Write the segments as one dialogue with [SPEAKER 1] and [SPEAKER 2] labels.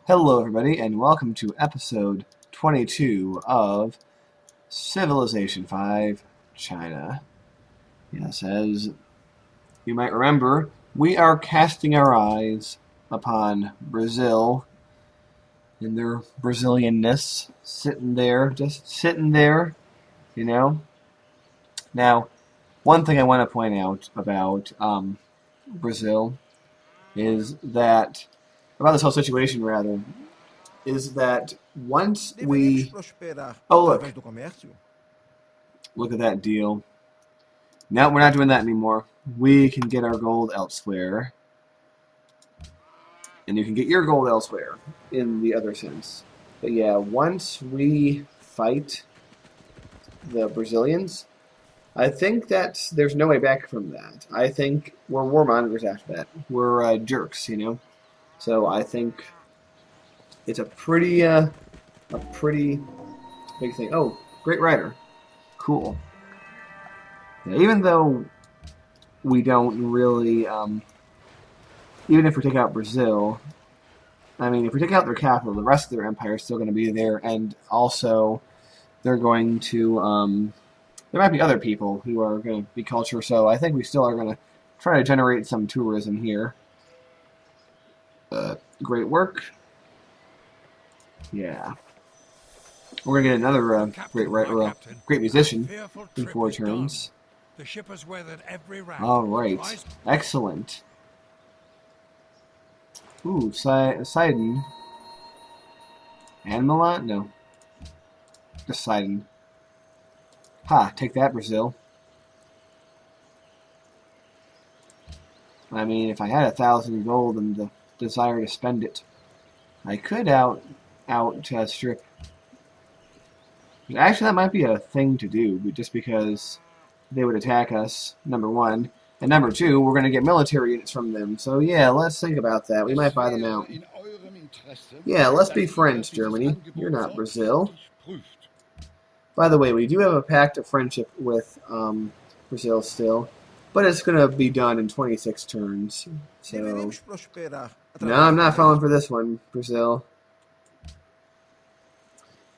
[SPEAKER 1] Hello, everybody, and welcome to episode 22 of Civilization V China. Yes, as you might remember, we are casting our eyes upon Brazil and their Brazilianness, just sitting there, you know. Now, one thing I want to point out about Brazil is that, about this whole situation, rather, is that once we... Oh, look at that deal. No, we're not doing that anymore. We can get our gold elsewhere. And you can get your gold elsewhere, in the other sense. But yeah, once we fight the Brazilians, I think that there's no way back from that. I think we're warmongers after that. We're jerks, you know? So I think it's a pretty big thing. Oh, great rider. Cool. Yeah, even though we don't really, even if we take out Brazil, I mean, if we take out their capital, the rest of their empire is still going to be there, and also they're going to, there might be other people who are going to be culture, so I think we still are going to try to generate some tourism here. Great work. Yeah. We're going to get another great musician in 4 turns.
[SPEAKER 2] The ship has weathered every round.
[SPEAKER 1] All right. Excellent. Ooh, Sidon. And Milan? No. Just Sidon. Ha, take that, Brazil. I mean, if I had 1,000 gold and the desire to spend it, I could outstrip. Actually, that might be a thing to do, just because they would attack us, number one. And number two, we're going to get military units from them. So yeah, let's think about that. We might buy them out. Yeah, let's be friends, Germany. You're not Brazil. By the way, we do have a pact of friendship with Brazil still. But it's going to be done in 26 turns. So, no, I'm not falling for this one, Brazil.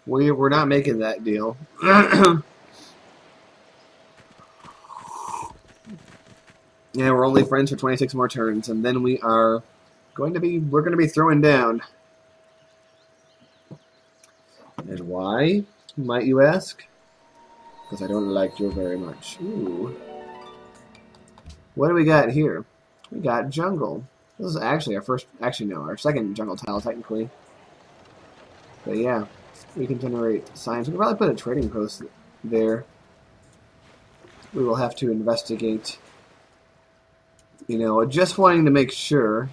[SPEAKER 1] We're not making that deal. Yeah, we're only friends for 26 more turns, and then we're going to be throwing down. And why, might you ask? Because I don't like you very much. Ooh. What do we got here? We got jungle. This is actually our second jungle tile, technically. But yeah, we can generate science. We can probably put a trading post there. We will have to investigate. You know, just wanting to make sure.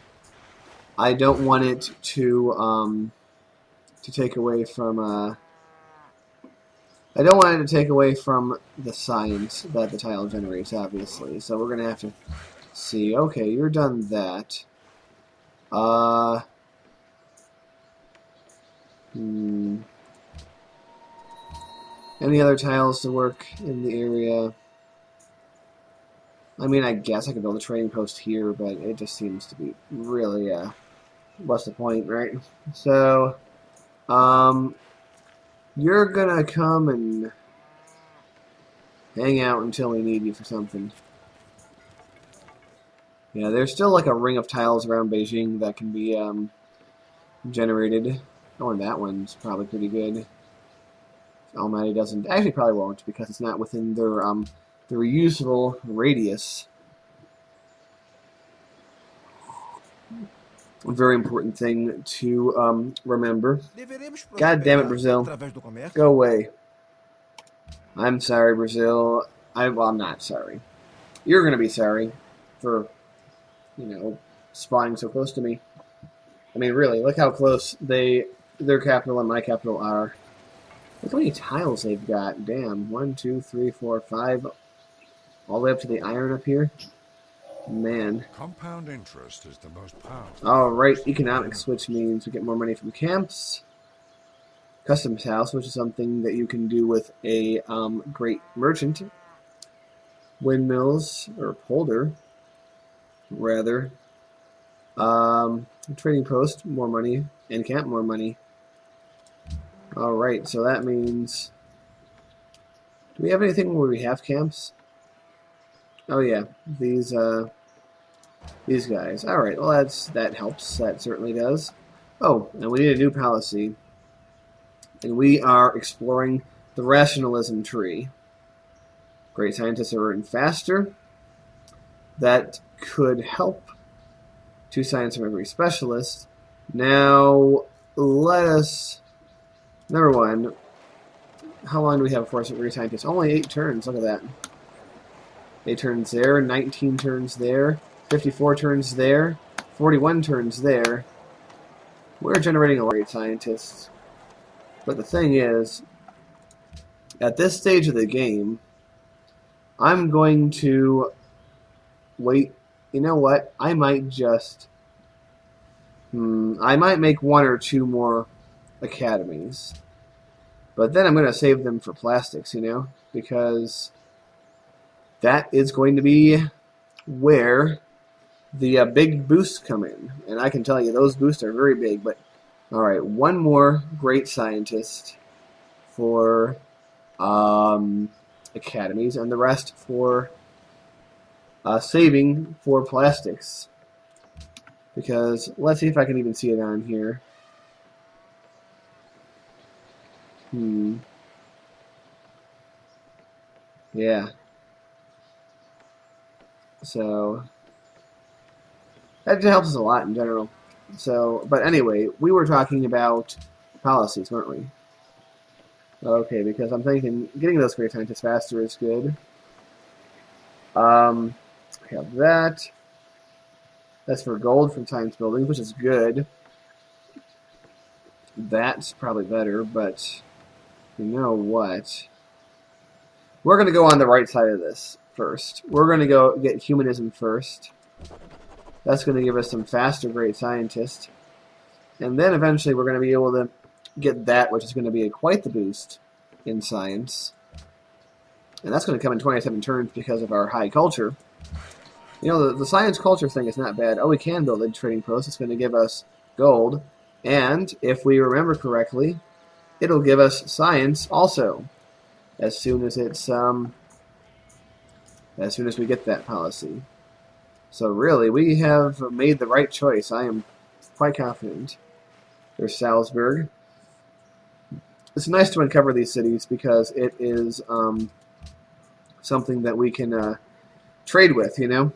[SPEAKER 1] I don't want it to take away from I don't want it to take away from the science that the tile generates, obviously. So we're gonna have to see. Okay, you're done that. Any other tiles to work in the area? I mean, I guess I could build a trading post here, but it just seems to be really, what's the point, right? So, you're gonna come and hang out until we need you for something. Yeah, there's still like a ring of tiles around Beijing that can be, generated. Oh, and that one's probably pretty good. Almighty doesn't, actually probably won't, because it's not within their, the reusable radius. A very important thing to remember. God damn it, Brazil. Go away. I'm sorry, Brazil. I'm not sorry. You're going to be sorry for, you know, spawning so close to me. I mean, really, look how close their capital and my capital are. Look how many tiles they've got. Damn. 1, 2, 3, 4, 5... all the way up to the iron up here. Man.
[SPEAKER 2] Compound interest is the most powerful.
[SPEAKER 1] Alright, economics, which means we get more money from camps. Customs house, which is something that you can do with a great merchant. Windmills, or polder, rather. Trading post, more money. And camp, more money. Alright, so that means... Do we have anything where we have camps? Oh yeah, these guys. Alright, well that helps. That certainly does. Oh, and we need a new policy. And we are exploring the rationalism tree. Great scientists are earning faster. That could help 2 science from every specialist. Now, let us... Number 1, how long do we have for great scientists? Only 8 turns, look at that. 8 turns there, 19 turns there, 54 turns there, 41 turns there. We're generating a lot of great scientists. But the thing is, at this stage of the game, I'm going to wait. You know what? I might just... I might make 1 or 2 more academies. But then I'm going to save them for plastics, you know? Because that is going to be where the big boosts come in. And I can tell you, those boosts are very big. But, alright, 1 more great scientist for academies, and the rest for saving for plastics. Because, let's see if I can even see it on here. Yeah. So, that helps us a lot in general. So, but anyway, we were talking about policies, weren't we? Okay, because I'm thinking getting those great scientists faster is good. We have that. That's for gold from science buildings, which is good. That's probably better, but you know what? We're going to go on the right side of this first. We're going to go get humanism first. That's going to give us some faster great scientists. And then eventually we're going to be able to get that, which is going to be quite the boost in science. And that's going to come in 27 turns because of our high culture. You know, the science culture thing is not bad. Oh, we can build a trading post. It's going to give us gold. And if we remember correctly, it'll give us science also. As soon as it's as soon as we get that policy. So really, we have made the right choice. I am quite confident. There's Salzburg. It's nice to uncover these cities because it is something that we can trade with, you know?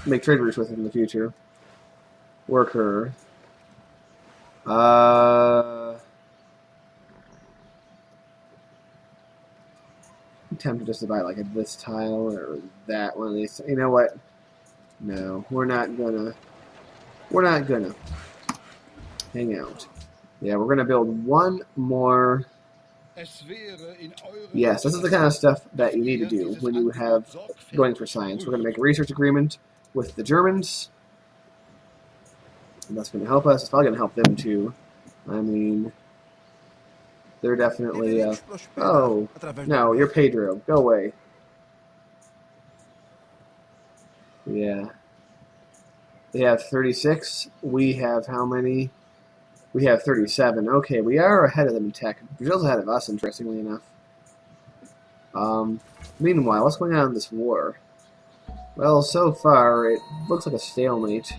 [SPEAKER 1] Make trade routes with in the future. Worker. I'm tempted just to buy like this tile or that one of these. You know what? No, we're not gonna hang out. Yeah, we're gonna build 1 more. Yes, this is the kind of stuff that you need to do when you have going for science. We're gonna make a research agreement with the Germans. And that's gonna help us. It's probably gonna help them too. I mean, they're definitely oh no, you're Pedro. Go away. Yeah. They have 36. We have how many? We have 37. Okay, we are ahead of them in tech. Brazil's ahead of us, interestingly enough. Meanwhile, what's going on in this war? Well, so far, it looks like a stalemate.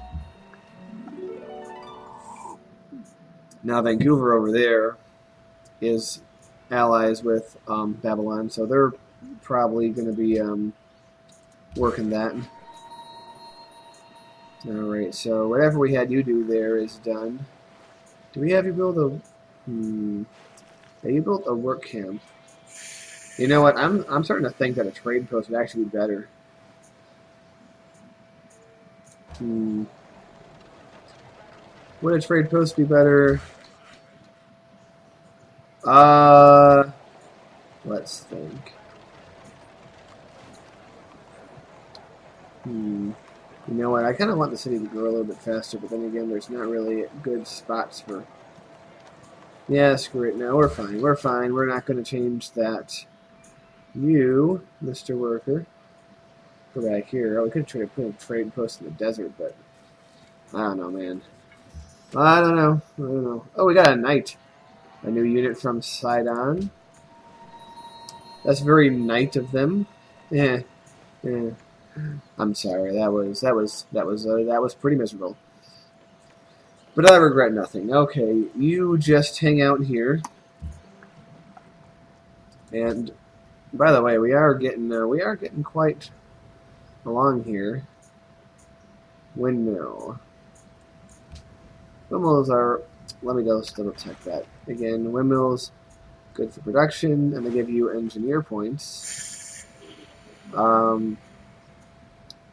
[SPEAKER 1] Now, Vancouver over there is allies with Babylon, so they're probably going to be working that. Alright, so whatever we had you do there is done. Do we have you build a... Yeah, you built a work camp. You know what, I'm starting to think that a trade post would actually be better. Would a trade post be better? Let's think. You know what, I kind of want the city to grow a little bit faster, but then again, there's not really good spots for... Yeah, screw it. No, we're fine. We're fine. We're not going to change that. You, Mr. Worker, go back here. Oh, we could have put a trade post in the desert, but I don't know, man. I don't know. I don't know. Oh, we got a knight. A new unit from Sidon. That's very knight of them. Yeah. Yeah. I'm sorry. That was pretty miserable. But I regret nothing. Okay, you just hang out here. And by the way, we are getting quite along here. Windmill. Windmills are. Let me go double check that again. Windmills good for production, and they give you engineer points.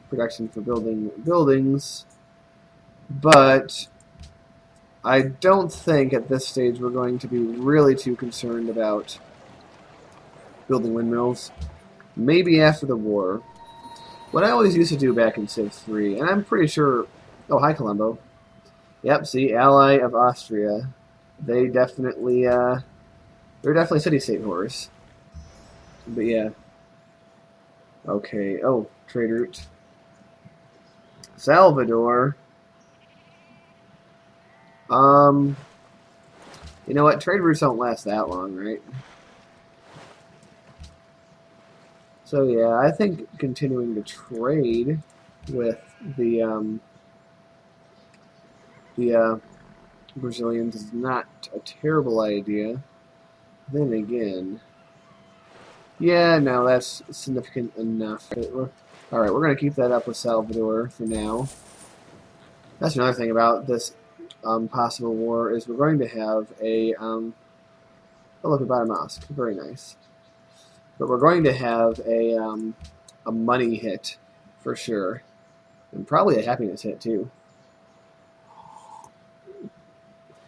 [SPEAKER 1] Production for building buildings, but I don't think at this stage we're going to be really too concerned about building windmills. Maybe after the war. What I always used to do back in Civ 3, and I'm pretty sure... Oh, hi, Colombo. Yep, see, ally of Austria. They're definitely city-state whores. But yeah. Okay, oh, trade route. Salvador. You know what? Trade routes don't last that long, right? So yeah, I think continuing to trade with the Brazilians is not a terrible idea. Then again, yeah, no, that's significant enough. All right, we're going to keep that up with Salvador for now. That's another thing about this possible war is we're going to have a oh look, we bought a mosque, very nice. But we're going to have a money hit for sure, and probably a happiness hit too.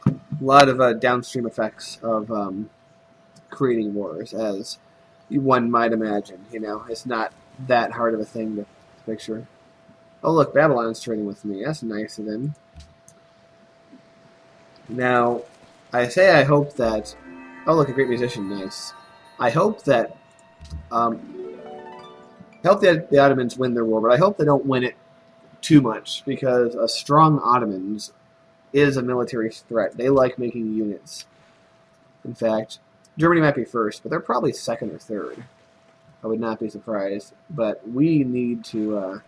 [SPEAKER 1] A lot of downstream effects of creating wars, as one might imagine. You know, it's not that hard of a thing to picture. Oh look, Babylon's trading with me. That's nice of them. Now, I hope that... Oh look, a great musician, nice. I hope that... I hope that the Ottomans win their war, but I hope they don't win it too much, because a strong Ottomans is a military threat. They like making units. In fact, Germany might be first, but they're probably second or third. I would not be surprised. But we need to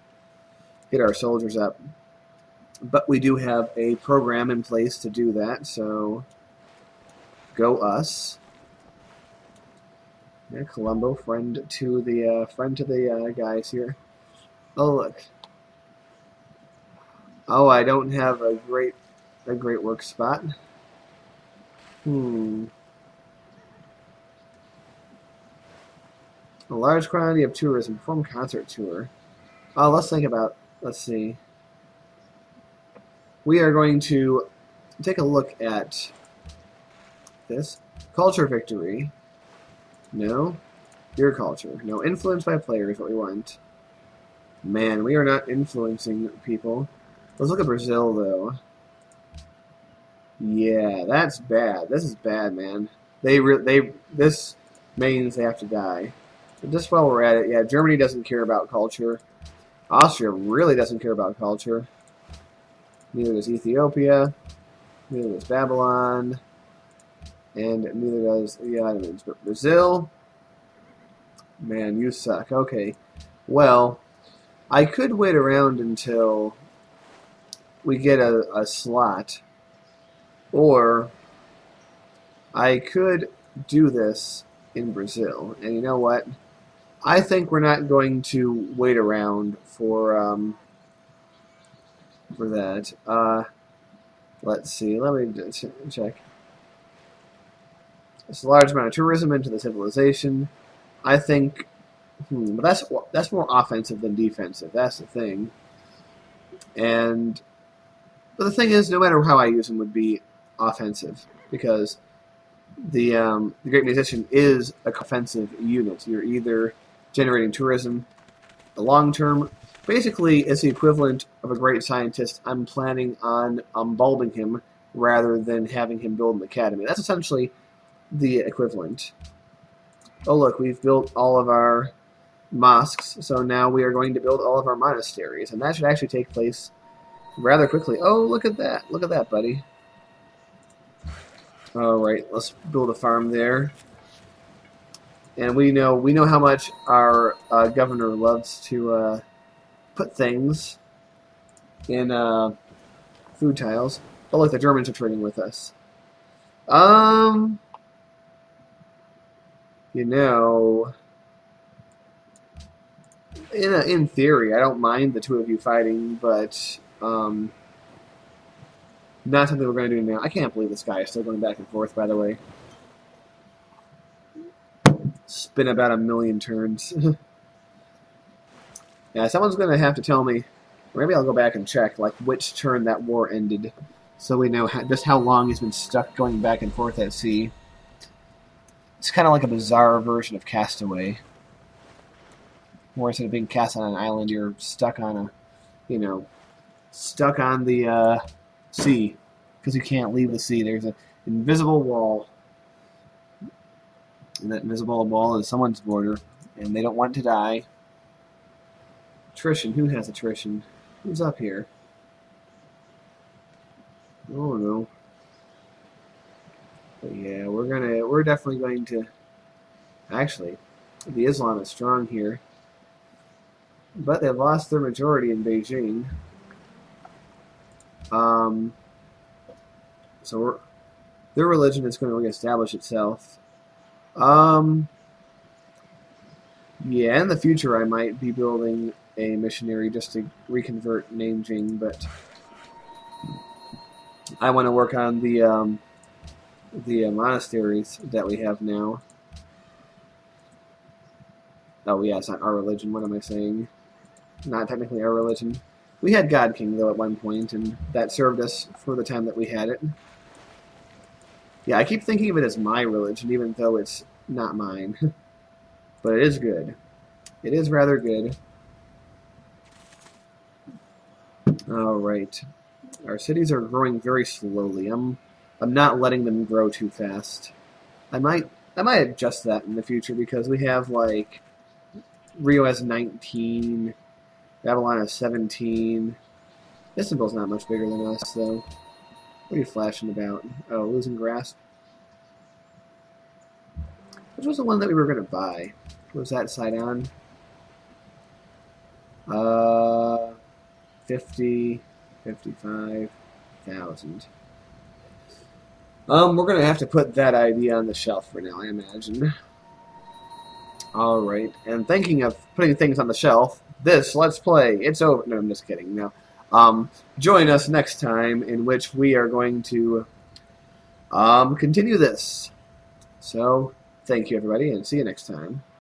[SPEAKER 1] get our soldiers up. But we do have a program in place to do that, so go us. Yeah, Colombo, friend to the guys here. Oh look. Oh, I don't have a great work spot. A large quantity of tourism. Perform concert tour. Oh, let's think about. Let's see. We are going to take a look at this. Culture victory. No. Your culture. No. Influence by players, what we want. Man, we are not influencing people. Let's look at Brazil, though. Yeah, that's bad. This is bad, man. This means they have to die. But just while we're at it, yeah, Germany doesn't care about culture. Austria really doesn't care about culture. Neither does Ethiopia. Neither does Babylon. And neither does the Ottomans. But Brazil, man, you suck. Okay, well, I could wait around until we get a slot, or I could do this in Brazil. And you know what? I think we're not going to wait around for that. Let's see. Let me check. It's a large amount of tourism into the civilization. I think, but that's more offensive than defensive. That's the thing. But the thing is, no matter how I use them, would be offensive, because the Great Musician is a offensive unit. You're either generating tourism, the long term. Basically, it's the equivalent of a great scientist. I'm planning on bulbing him rather than having him build an academy. That's essentially the equivalent. Oh look, we've built all of our mosques, so now we are going to build all of our monasteries, and that should actually take place rather quickly. Oh, look at that. Look at that, buddy. All right, let's build a farm there. And we know how much our governor loves to put things in food tiles. Oh, look, the Germans are trading with us. You know, in theory, I don't mind the two of you fighting, but not something we're going to do now. I can't believe this guy is still going back and forth, by the way. Spin about 1,000,000 turns. Yeah, someone's going to have to tell me, or maybe I'll go back and check, like, which turn that war ended, so we know just how long he's been stuck going back and forth at sea. It's kind of like a bizarre version of Castaway, where instead of being cast on an island, you're stuck on stuck on the sea, because you can't leave the sea. There's an invisible wall, and that invisible wall is someone's border, and they don't want to die. Attrition. Who has attrition? Who's up here? Oh no. But yeah, we're definitely going to. Actually, the Islam is strong here, but they've lost their majority in Beijing. So their religion is going to reestablish itself. Yeah, in the future I might be building a missionary just to reconvert Nanjing, but I want to work on the monasteries that we have now. Oh yeah, it's not our religion. What am I saying? Not technically our religion. We had God King though at one point, and that served us for the time that we had it. Yeah, I keep thinking of it as my religion, even though it's not mine. But it is good. It is rather good. Alright. Our cities are growing very slowly. I'm not letting them grow too fast. I might adjust that in the future because we have like Rio has 19, Babylon has 17. Istanbul's not much bigger than us though. What are you flashing about? Oh, losing grasp. Which was the one that we were going to buy? Was that side on? 55,000. We're going to have to put that idea on the shelf for now, I imagine. Alright, and thinking of putting things on the shelf, this Let's Play, it's over. No, I'm just kidding. No. Join us next time, in which we are going to continue this. So, thank you everybody, and see you next time.